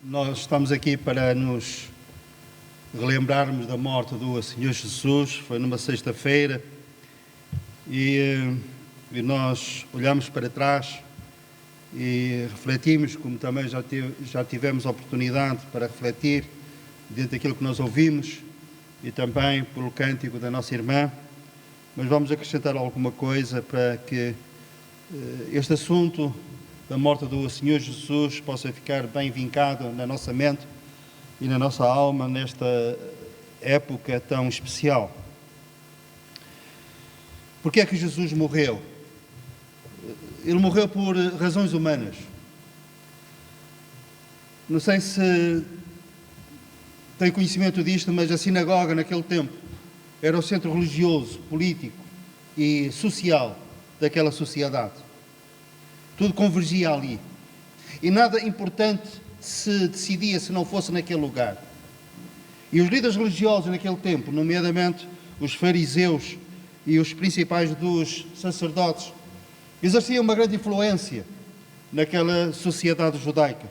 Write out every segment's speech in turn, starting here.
Nós estamos aqui para nos relembrarmos da morte do Senhor Jesus. Foi numa sexta-feira e nós olhamos para trás e refletimos, como também já tivemos a oportunidade para refletir dentro daquilo que nós ouvimos e também pelo cântico da nossa irmã, mas vamos acrescentar alguma coisa para que este assunto da morte do Senhor Jesus possa ficar bem vincado na nossa mente e na nossa alma nesta época tão especial. Porque é que Jesus morreu? Ele morreu por razões humanas. Não sei se tem conhecimento disto, mas a sinagoga naquele tempo era o centro religioso, político e social daquela sociedade. Tudo convergia ali. E nada importante se decidia se não fosse naquele lugar. E os líderes religiosos naquele tempo, nomeadamente os fariseus e os principais dos sacerdotes, exerciam uma grande influência naquela sociedade judaica.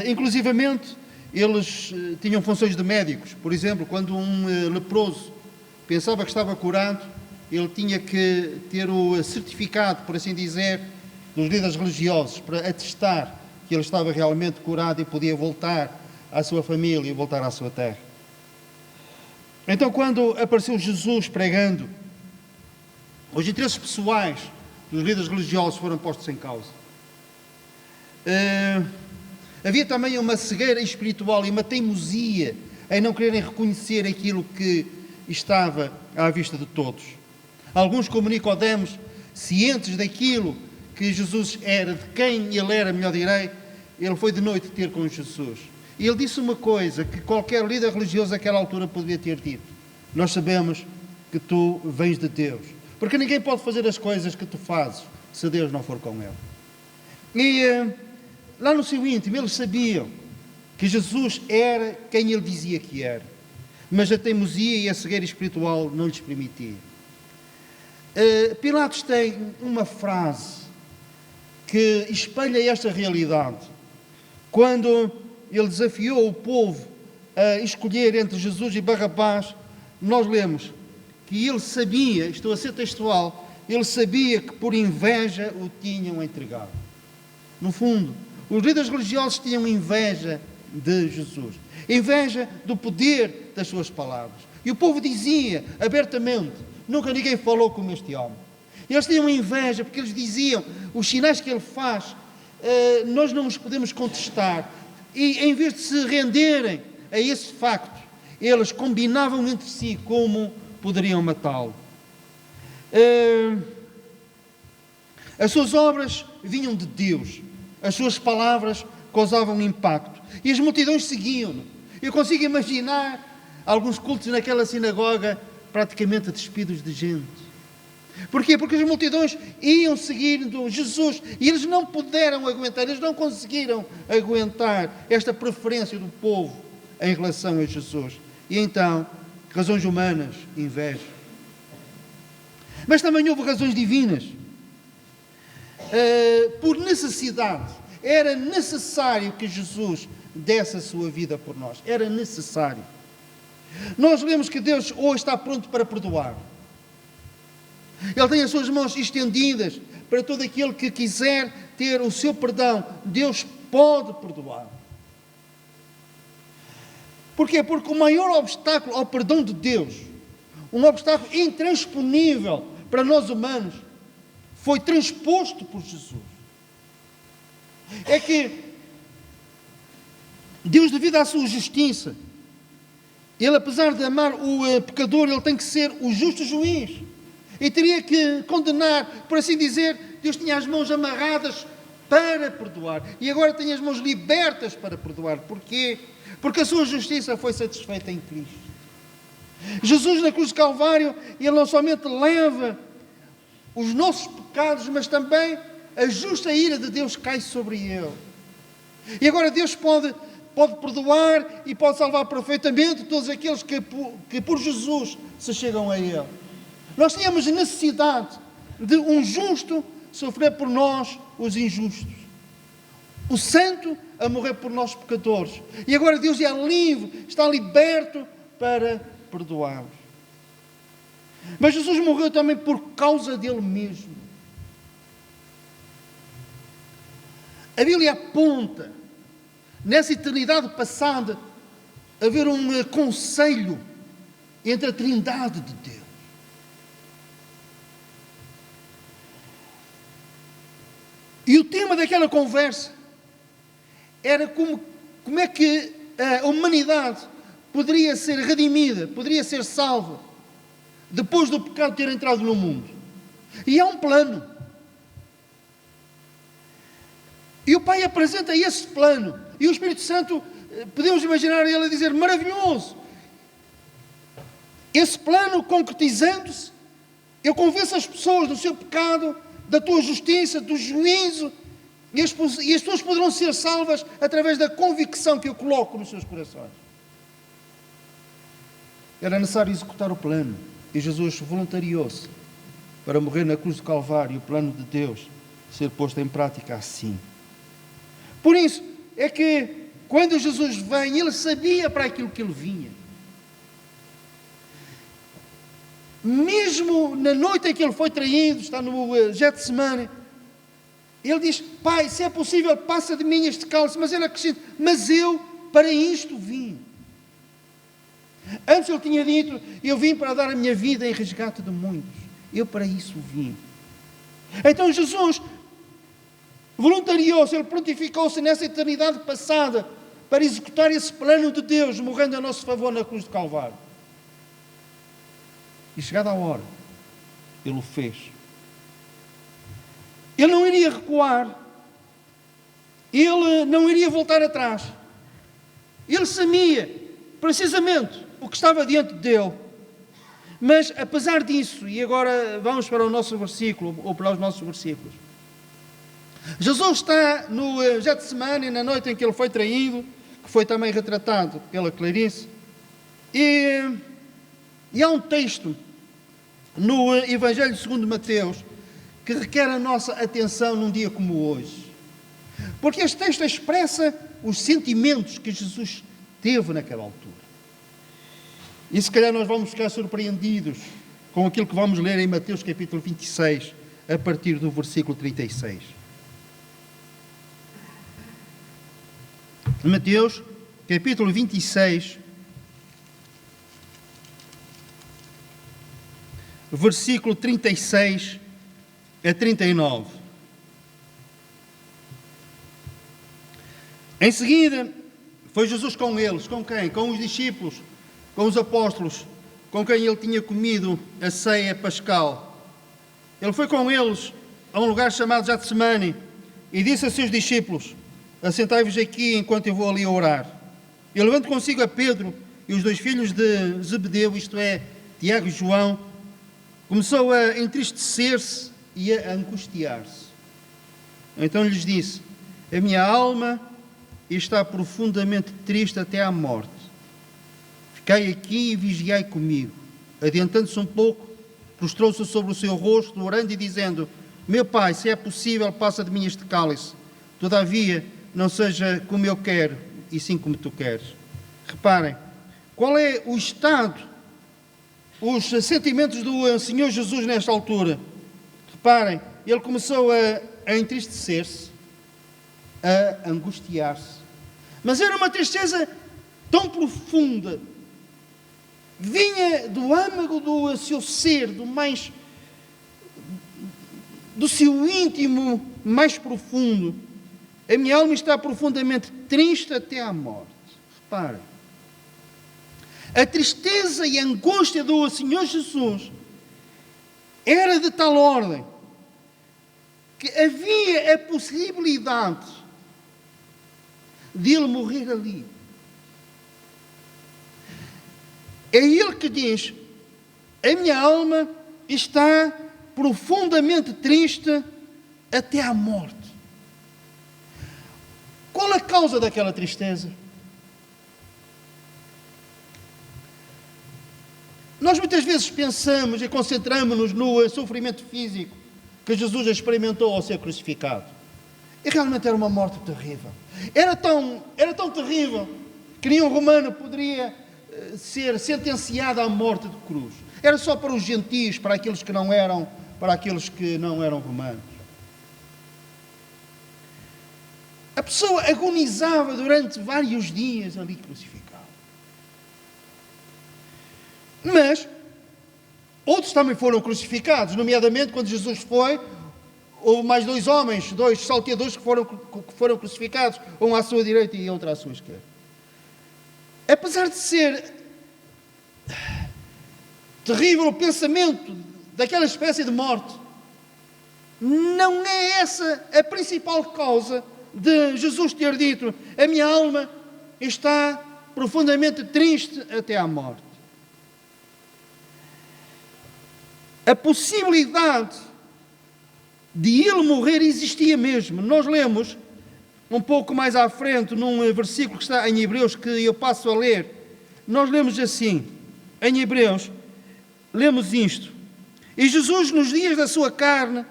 Inclusivamente, eles tinham funções de médicos. Por exemplo, quando um leproso pensava que estava curado, ele tinha que ter o certificado, por assim dizer, dos líderes religiosos, para atestar que ele estava realmente curado e podia voltar à sua família e voltar à sua terra. Então, quando apareceu Jesus pregando, os interesses pessoais dos líderes religiosos foram postos em causa. Havia também uma cegueira espiritual e uma teimosia em não quererem reconhecer aquilo que estava à vista de todos. Alguns, como Nicodemos, cientes daquilo que Jesus era, de quem ele era, melhor direi, ele foi de noite ter com Jesus. E ele disse uma coisa que qualquer líder religioso naquela altura poderia ter dito: nós sabemos que tu vens de Deus, porque ninguém pode fazer as coisas que tu fazes se Deus não for com ele. E lá no seu íntimo eles sabiam que Jesus era quem ele dizia que era, mas a teimosia e a cegueira espiritual não lhes permitia. Pilatos tem uma frase que espelha esta realidade. Quando ele desafiou o povo a escolher entre Jesus e Barrabás, nós lemos que ele sabia, estou a ser textual, ele sabia que por inveja o tinham entregado. No fundo, os líderes religiosos tinham inveja de Jesus, inveja do poder das suas palavras. E o povo dizia abertamente: nunca ninguém falou como este homem. Eles tinham inveja porque eles diziam: os sinais que ele faz, nós não os podemos contestar. E em vez de se renderem a esse facto, eles combinavam entre si como poderiam matá-lo. As suas obras vinham de Deus, as suas palavras causavam impacto e as multidões seguiam-no. Eu consigo imaginar alguns cultos naquela sinagoga praticamente despidos de gente. Porquê? Porque as multidões iam seguindo Jesus e eles não puderam aguentar, eles não conseguiram aguentar esta preferência do povo em relação a Jesus. E então, razões humanas, inveja. Mas também houve razões divinas. Por necessidade. Era necessário que Jesus desse a sua vida por nós. Era necessário. Nós vemos que Deus hoje está pronto para perdoar. Ele tem as suas mãos estendidas para todo aquele que quiser ter o seu perdão. Deus pode perdoar. Porquê? Porque o maior obstáculo ao perdão de Deus, um obstáculo intransponível para nós humanos, foi transposto por Jesus. É que Deus, devido à sua justiça, Ele, apesar de amar o pecador, Ele tem que ser o justo juiz. E teria que condenar, por assim dizer. Deus tinha as mãos amarradas para perdoar. E agora tem as mãos libertas para perdoar. Porquê? Porque a sua justiça foi satisfeita em Cristo. Jesus, na cruz do Calvário, Ele não somente leva os nossos pecados, mas também a justa ira de Deus cai sobre Ele. E agora Deus pode perdoar e pode salvar perfeitamente todos aqueles que por Jesus se chegam a Ele. Nós tínhamos necessidade de um justo sofrer por nós os injustos. o santo a morrer por nós pecadores. E agora Deus é livre, está liberto para perdoá-los. Mas Jesus morreu também por causa dele mesmo. A Bíblia aponta, nessa eternidade passada, haver um conselho entre a Trindade de Deus. E o tema daquela conversa era como é que a humanidade poderia ser redimida, poderia ser salva, depois do pecado ter entrado no mundo. E há um plano. E o Pai apresenta esse plano. E o Espírito Santo, podemos imaginar ele a dizer, maravilhoso. Esse plano concretizando-se, eu convenço as pessoas do seu pecado, da tua justiça, do juízo, e as pessoas poderão ser salvas através da convicção que eu coloco nos seus corações. Era necessário executar o plano, e Jesus voluntariou-se para morrer na cruz do Calvário, e o plano de Deus ser posto em prática assim. Por isso é que quando Jesus vem, ele sabia para aquilo que ele vinha. Mesmo na noite em que ele foi traído, está no Getsemane, ele diz, Pai, se é possível, passa de mim este cálice. Mas ele acrescenta, mas eu para isto vim. Antes ele tinha dito, eu vim para dar a minha vida em resgate de muitos. Eu para isso vim. Então Jesus voluntariou-se, ele prontificou-se nessa eternidade passada para executar esse plano de Deus, morrendo a nosso favor na cruz de Calvário. E chegada a hora, ele o fez. Ele não iria recuar. Ele não iria voltar atrás. Ele sabia, precisamente, o que estava diante dele. Mas, apesar disso, e agora vamos para o nosso versículo, ou para os nossos versículos. Jesus está no Getsemane, na noite em que ele foi traído, que foi também retratado pela Clarice. E há um texto no Evangelho segundo Mateus que requer a nossa atenção num dia como hoje. Porque este texto expressa os sentimentos que Jesus teve naquela altura. E se calhar nós vamos ficar surpreendidos com aquilo que vamos ler em Mateus capítulo 26, a partir do versículo 36. Mateus capítulo 26, versículo 36 a 39. Em seguida, foi Jesus com eles. Com quem? Com os discípulos, com os apóstolos, com quem ele tinha comido a ceia pascal. Ele foi com eles a um lugar chamado Getsemane e disse a seus discípulos, assentai-vos aqui enquanto eu vou ali orar. E levando consigo a Pedro e os dois filhos de Zebedeu, isto é, Tiago e João, começou a entristecer-se e a angustiar-se. Então lhes disse, a minha alma está profundamente triste até à morte. Ficai aqui e vigiai comigo. Adiantando-se um pouco, prostrou-se sobre o seu rosto, orando e dizendo, meu Pai, se é possível, passa de mim este cálice. Todavia, não seja como eu quero, e sim como tu queres. Reparem, qual é o estado, os sentimentos do Senhor Jesus nesta altura? Reparem, ele começou a entristecer-se, a angustiar-se. Mas era uma tristeza tão profunda. Vinha do âmago do seu ser, do seu íntimo mais profundo. A minha alma está profundamente triste até à morte. Reparem. A tristeza e a angústia do Senhor Jesus era de tal ordem que havia a possibilidade de ele morrer ali. É ele que diz, a minha alma está profundamente triste até à morte. Qual a causa daquela tristeza? Nós muitas vezes pensamos e concentramos-nos no sofrimento físico que Jesus experimentou ao ser crucificado. E realmente era uma morte terrível. Era tão terrível que nenhum romano poderia ser sentenciado à morte de cruz. Era só para os gentios, para aqueles que não eram romanos. A pessoa agonizava durante vários dias ali crucificado. Mas outros também foram crucificados, nomeadamente quando Jesus foi, houve mais dois salteadores que foram crucificados, um à sua direita e outro à sua esquerda. Apesar de ser terrível o pensamento daquela espécie de morte, não é essa a principal causa de Jesus ter dito: a minha alma está profundamente triste até à morte. A possibilidade de ele morrer existia mesmo. Nós lemos um pouco mais à frente, num versículo que está em Hebreus, que eu passo a ler. Nós lemos assim, em Hebreus, lemos isto: e Jesus, nos dias da sua carne,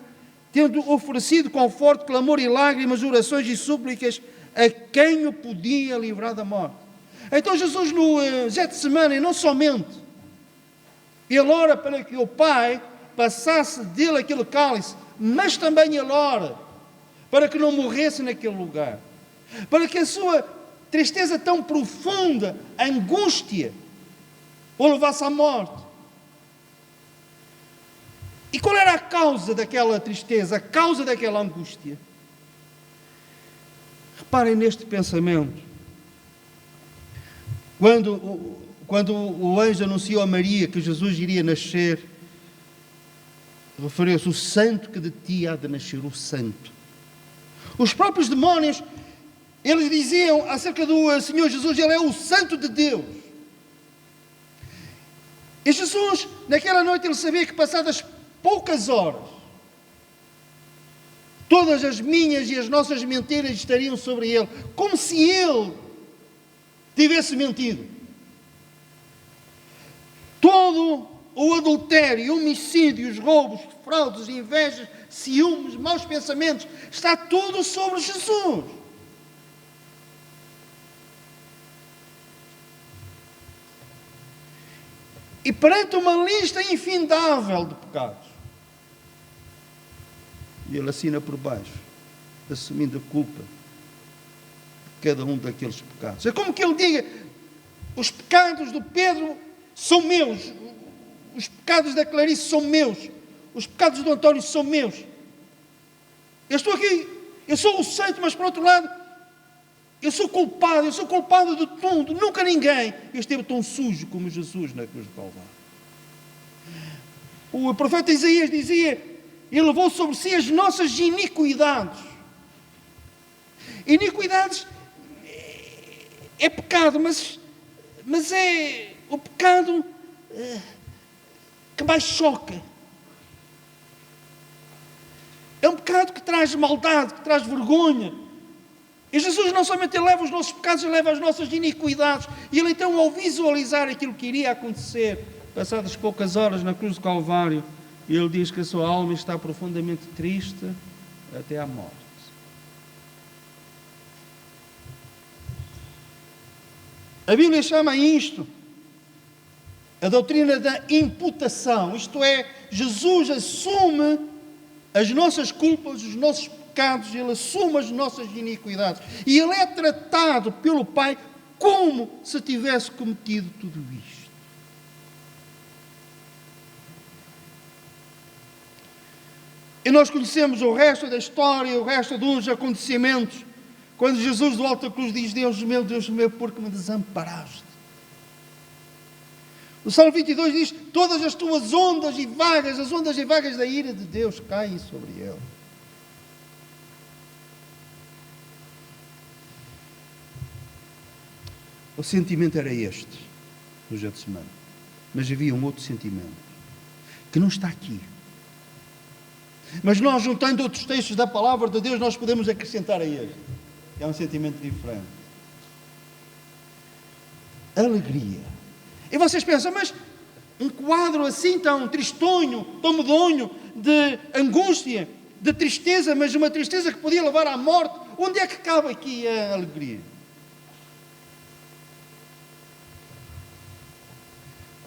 tendo oferecido com forte clamor e lágrimas, orações e súplicas a quem o podia livrar da morte. Então Jesus no Getsemane, não somente ele ora para que o Pai passasse dele aquele cálice, mas também ele ora para que não morresse naquele lugar, para que a sua tristeza tão profunda, a angústia, o levasse à morte. E qual era a causa daquela tristeza, a causa daquela angústia? Reparem neste pensamento. Quando o anjo anunciou a Maria que Jesus iria nascer, referiu-se: o santo que de ti há de nascer, o santo. Os próprios demónios, eles diziam acerca do Senhor Jesus: ele é o santo de Deus. E Jesus, naquela noite, ele sabia que passadas poucas horas, todas as minhas e as nossas mentiras estariam sobre ele, como se ele tivesse mentido. Todo o adultério, homicídio, os roubos, fraudes, invejas, ciúmes, maus pensamentos, está tudo sobre Jesus. E perante uma lista infindável de pecados, e ele assina por baixo, assumindo a culpa de cada um daqueles pecados. É como que ele diga: os pecados do Pedro são meus, os pecados da Clarice são meus, os pecados do António são meus. Eu estou aqui, eu sou o santo, mas por outro lado, eu sou culpado de tudo. Nunca ninguém esteve tão sujo como Jesus na cruz de Calvário. O profeta Isaías dizia: ele levou sobre si as nossas iniquidades. Iniquidades é pecado, mas é o pecado que mais choca. É um pecado que traz maldade, que traz vergonha. E Jesus não somente leva os nossos pecados, ele leva as nossas iniquidades. E ele então, ao visualizar aquilo que iria acontecer, passadas poucas horas na cruz do Calvário, ele diz que a sua alma está profundamente triste até à morte. A Bíblia chama isto a doutrina da imputação. Isto é, Jesus assume as nossas culpas, os nossos pecados, ele assume as nossas iniquidades. E ele é tratado pelo Pai como se tivesse cometido tudo isto. E nós conhecemos o resto da história, o resto dos acontecimentos, quando Jesus do alto da cruz diz: Deus meu, por que me desamparaste? O Salmo 22 diz: todas as tuas ondas e vagas, as ondas e vagas da ira de Deus caem sobre ele. O sentimento era este, no Getsemane. Mas havia um outro sentimento, que não está aqui. Mas nós, juntando outros textos da palavra de Deus, nós podemos acrescentar a este. É um sentimento diferente. Alegria. E vocês pensam: mas um quadro assim tão tristonho, tão medonho, de angústia, de tristeza, mas uma tristeza que podia levar à morte. Onde é que cabe aqui a alegria?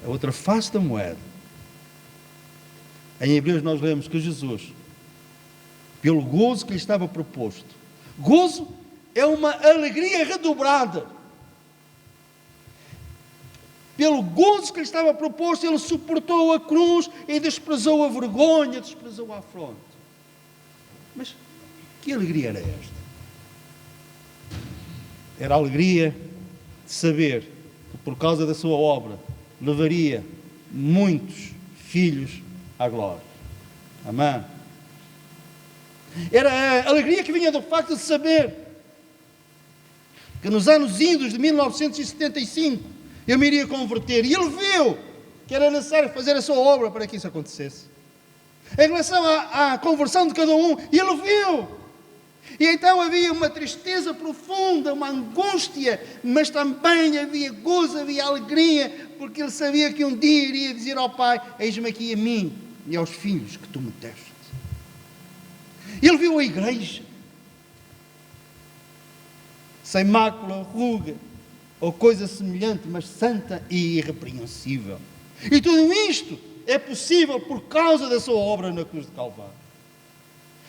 A outra face da moeda. Em Hebreus nós lemos que Jesus, pelo gozo que lhe estava proposto, gozo é uma alegria redobrada. Pelo gozo que lhe estava proposto, ele suportou a cruz e desprezou a vergonha, desprezou a afronta. Mas que alegria era esta? Era a alegria de saber que por causa da sua obra levaria muitos filhos à glória. Amém? Era a alegria que vinha do facto de saber que nos anos idos de 1975 eu me iria converter. E ele viu que era necessário fazer a sua obra para que isso acontecesse. Em relação à conversão de cada um, ele viu. E então havia uma tristeza profunda, uma angústia, mas também havia gozo, havia alegria, porque ele sabia que um dia iria dizer ao Pai: eis-me aqui a mim e aos filhos que tu me deste. Ele viu a igreja, sem mácula, ruga, ou coisa semelhante, mas santa e irrepreensível. E tudo isto é possível por causa da sua obra na cruz de Calvário.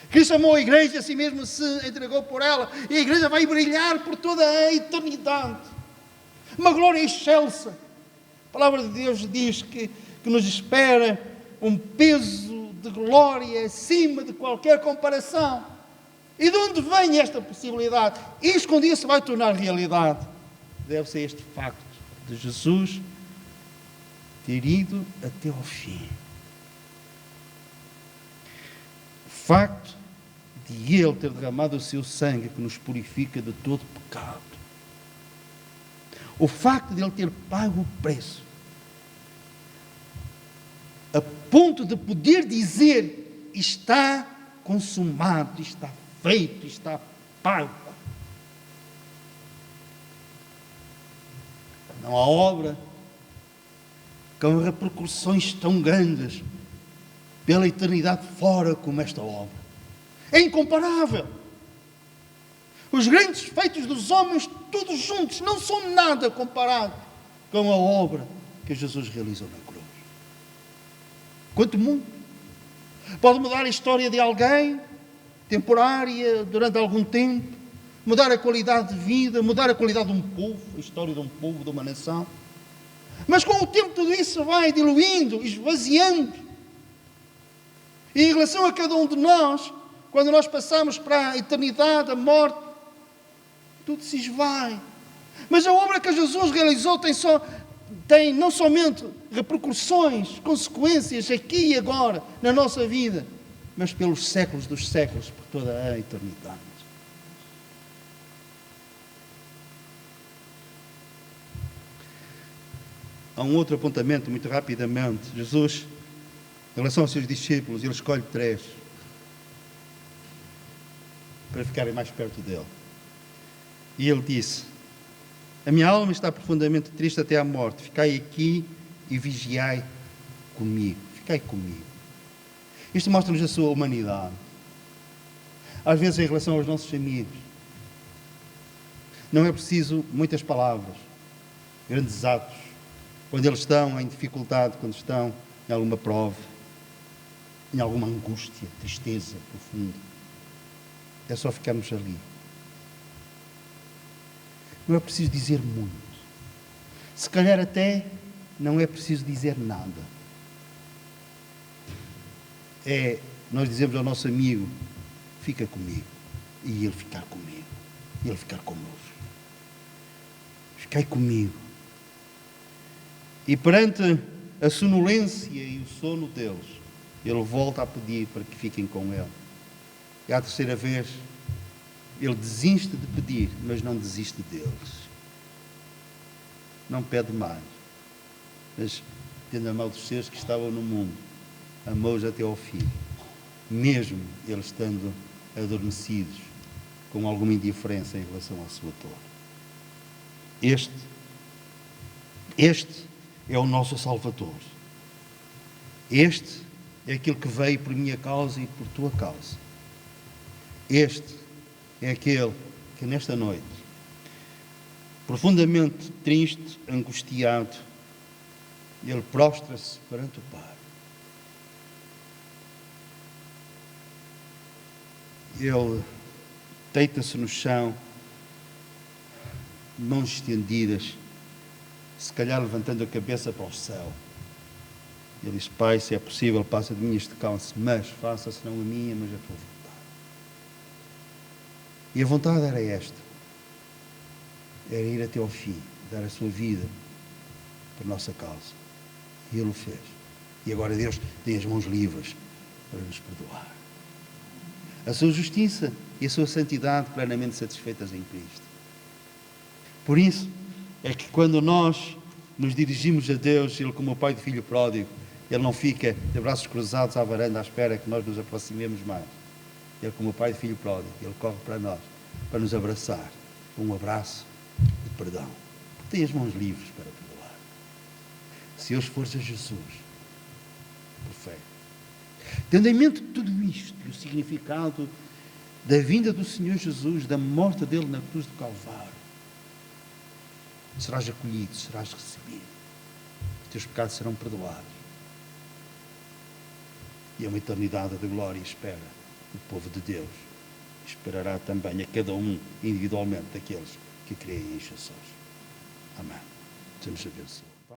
Cristo amou a igreja, assim mesmo se entregou por ela, e a igreja vai brilhar por toda a eternidade. Uma glória excelsa. A palavra de Deus diz que nos espera um peso de glória acima de qualquer comparação. E de onde vem esta possibilidade? Isto, quando isso se vai tornar realidade, deve ser este facto de Jesus ter ido até ao fim. O facto de Ele ter derramado o seu sangue que nos purifica de todo pecado. O facto de Ele ter pago o preço, a ponto de poder dizer: está consumado, está feito, está pago. Não há obra com repercussões tão grandes pela eternidade fora como esta obra. É incomparável. Os grandes feitos dos homens, todos juntos, não são nada comparado com a obra que Jesus realizou na cruz. Quanto muito pode mudar a história de alguém, temporária, durante algum tempo, mudar a qualidade de vida, mudar a qualidade de um povo, a história de um povo, de uma nação. Mas com o tempo tudo isso vai diluindo, esvaziando. E em relação a cada um de nós, quando nós passamos para a eternidade, a morte, tudo se esvai. Mas a obra que Jesus realizou tem não somente repercussões, consequências aqui e agora, na nossa vida, mas pelos séculos dos séculos, por toda a eternidade. Há um outro apontamento, muito rapidamente. Jesus, em relação aos seus discípulos, ele escolhe 3 para ficarem mais perto dele. E ele disse: a minha alma está profundamente triste até à morte. Ficai aqui e vigiai comigo. Ficai comigo. Isto mostra-nos a sua humanidade. Às vezes, em relação aos nossos amigos, não é preciso muitas palavras, grandes atos, quando eles estão em dificuldade, quando estão em alguma prova, em alguma angústia, tristeza profunda. É só ficarmos ali. Não é preciso dizer muito. Se calhar até não é preciso dizer nada. Nós dizemos ao nosso amigo: fica comigo. E ele ficar comigo. E ele ficar connosco. Ficai comigo. E perante a sonolência e o sono deles, ele volta a pedir para que fiquem com ele. E à terceira vez, ele desiste de pedir, mas não desiste deles. Não pede mais. Mas, tendo amado os seus que estavam no mundo, amou-os até ao fim. Mesmo eles estando adormecidos, com alguma indiferença em relação à sua dor. Este é o nosso Salvador. Este é aquele que veio por minha causa e por tua causa. Este é aquele que nesta noite, profundamente triste, angustiado, ele prostra-se perante o Pai. Ele deita-se no chão, mãos estendidas, se calhar levantando a cabeça para o céu. Ele diz: Pai, se é possível, passa de mim este cálice, mas faça-se não a minha, mas a tua vontade. E a vontade era esta: era ir até ao fim, dar a sua vida por nossa causa. E Ele o fez. E agora Deus tem as mãos livres para nos perdoar. A sua justiça e a sua santidade plenamente satisfeitas em Cristo. Por isso é que quando nós nos dirigimos a Deus, Ele, como o Pai do Filho pródigo, Ele não fica de braços cruzados à varanda à espera que nós nos aproximemos mais. Ele, como o Pai do Filho pródigo, Ele corre para nós, para nos abraçar. Um abraço de perdão. Tem as mãos livres para perdoar. Se hoje fores a Jesus, por fé, tendo em mente tudo isto e o significado da vinda do Senhor Jesus, da morte dele na cruz do Calvário, serás acolhido, serás recebido. Os teus pecados serão perdoados. E uma eternidade de glória espera o povo de Deus. Esperará também a cada um individualmente daqueles que creem em Jesus. Amém. Deus nos abençoe.